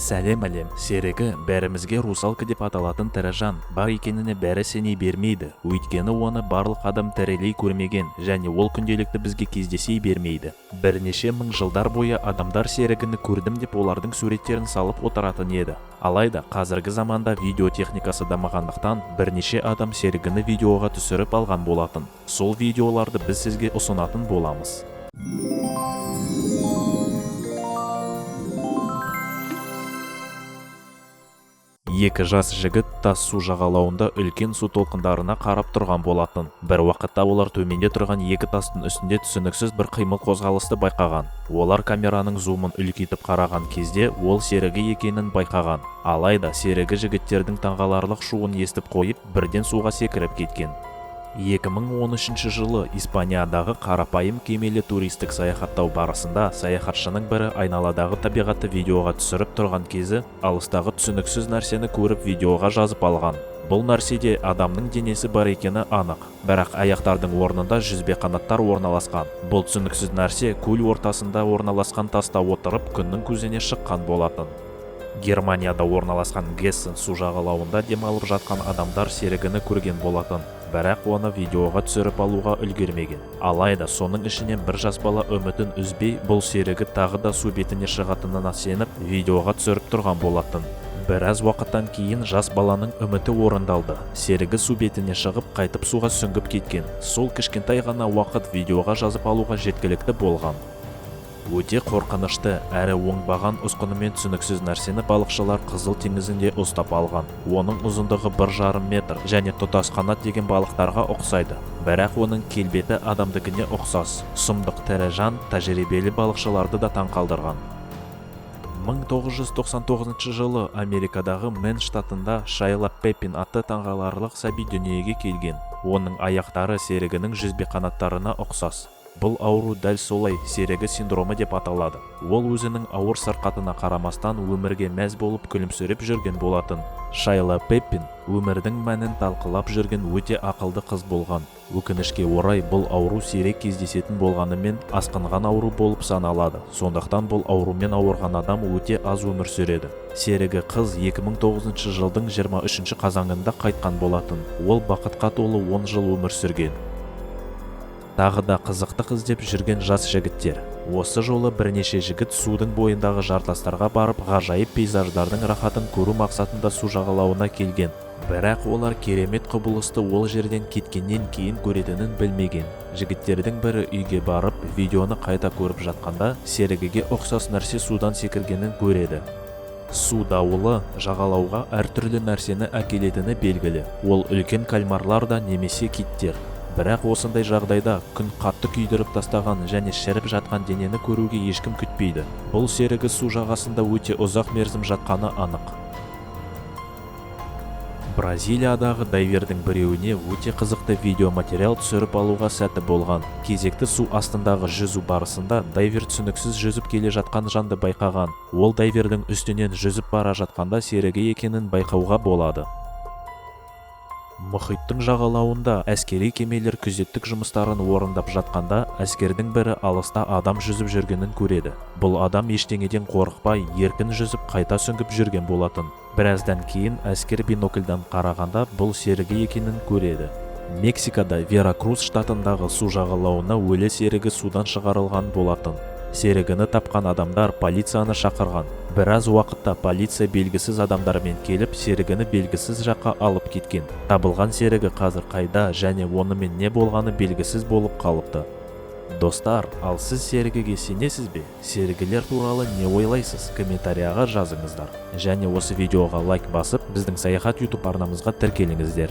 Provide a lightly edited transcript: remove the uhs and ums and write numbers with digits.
Сәлем әлем, серігі бәрімізге русалка деп аталатын тірі жан бар екеніне бәрі сене бермейді. Өйткені оны барлық адам тірілей көрмеген және ол күнделікті бізге кездесе бермейді. Бірнеше мың жылдар бойы адамдар серігіні көрдім деп олардың суреттерін салып отыратын еді. Алайда қазіргі заманда видео техникасы дамығандықтан бірнеше адам серігіні видеоға түсіріп алған болатын. Сол видеоларды біз сізге ұсынатын боламыз. Екі жас жігіт тас су жағалауында үлкен су толқындарына қарап тұрған болатын. Бір уақытта олар төменде тұрған екі тастың үстінде түсініксіз бір қимыл қозғалысты байқаған. Олар камераның зумын үлкейтіп қараған кезде ол серігі екенін байқаған. Алайда серігі жігіттердің таңғаларлық шуын естіп қойып, бірден суға секіріп кеткен. 2013 жылы Испаниядағы қарапайым кемелі туристік саяхаттау барысында саяхатшының бірі айналадағы табиғатты видеоға түсіріп тұрған кезі алыстағы түсініксіз нәрсені көріп видеоға жазып алған. Бұл нәрседе адамның денесі бар екені анық, бірақ аяқтардың орнында жүзбе қанаттар орналасқан. Бұл түсініксіз нәрсе көл ортасында орналасқан таста отырып күннің көзіне шыққан болатын. Германияда орналасқан Гессен су жағалауында демалып жатқан адамдар серігіні көрген болатын, бірақ оны видеоға түсіріп алуға үлгермеген. Алайда соның ішінен бір жас бала үмітін үзбей, бұл серігі тағы да су бетіне шығатынына сеніп, видеоға түсіріп тұрған болатын. Біраз уақыттан кейін жас баланың үміті орындалды. Серігі су бетіне шығып, қайтып суға сүңгіп кеткен. Сол кішкентай ғана уақыт видеоға жазып алуға жеткілікті болған. Өте қорқынышты әрі оңбаған ұсқынымен түсініксіз нәрсені балықшылар Қызыл теңізінде ұстап алған. Оның ұзындығы 1,5 метр және тұтас қанат деген балықтарға ұқсайды. Бірақ оның келбеті адамдыкіне ұқсас. Сұмдық тірі жан тәжірибелі балықшыларды да таңқалдырған. 1999 жылы Америкадағы Мэн штатында Шайла Пеппин атты таңғаларлық сәби дүниеге келген. Оның аяқтары серігінің жүзбе қанаттарына ұқсас. Бұл ауру дәл солай серігі синдромы деп аталады. Ол өзінің ауыр сырқатына қарамастан өмірге мәз болып күлімсіреп жүрген болатын. Шайла Пеппин өмірдің мәнін талқылап жүрген өте ақылды қыз болған. Өкінішке орай бұл ауру сирек кездесетін болғанымен асқынған ауру болып саналады. Сондықтан бұл аурумен ауырған адам өте аз өмір сүреді. Серігі қыз 2009 жылдың 23 қазанында қайтқан болатын. Ол бақытқа толы 10 жыл өмір сүрген. Тағы да қызықты іздеп жүрген жас жігіттер. Осы жолы бірнеше жігіт судың бойындағы жартастарға барып, ғажайып пейзаждардың рахатын көру мақсатында су жағалауына келген. Бірақ олар керемет құбылысты ол жерден кеткеннен кейін көретінін білмеген. Жігіттердің бірі үйге барып, видеоны қайта көріп жатқанда, серігіге ұқсас нәрсе судан секіргенін көреді. Су дауылы жағалауға әртүрлі нәрсені әкелетіні белгілі. Ол үлкен кальмарлар да немесе киттер. Бірақ осындай жағдайда күн қатты күйдіріп тастаған және шіріп жатқан денені көруге ешкім күтпейді. Бұл серігі су жағасында өте ұзақ мерзім жатқаны анық. Бразилиядағы дайвердің біреуіне өте қызықты видеоматериал түсіріп алуға сәті болған. Кезекті су астындағы жүзу барысында дайвер түсініксіз жүзіп келе жатқан жанды байқаған. Ол дайвердің үстінен жүзіп бара жатқанда серігі екенін байқауға болады. Мұхиттың жағалауында әскери кемелер күзеттік жұмыстарын орындап жатқанда, әскердің бірі алыста адам жүзіп жүргенін көреді. Бұл адам ештеңеден қорықпай, еркін жүзіп қайта сүңгіп жүрген болатын. Біраздан кейін әскер бинокльдан қарағанда бұл серігі екенін көреді. Мексикада Веракрус штатындағы су жағалауына өлі серігі судан шығарылған болатын. Серігіні тапқан адамдар полицияны шақырған. Біраз уақытта полиция белгісіз адамдармен келіп, серігіні белгісіз жаққа алып кеткен. Табылған серігі қазір қайда және онымен не болғаны белгісіз болып қалыпты. Достар, ал сіз серігіге сенесіз бе? Серігілер туралы не ойлайсыз? Комментарияға жазыңыздар. Және осы видеоға лайк басып, біздің Саяхат YouTube арнамызға тіркеліңіздер.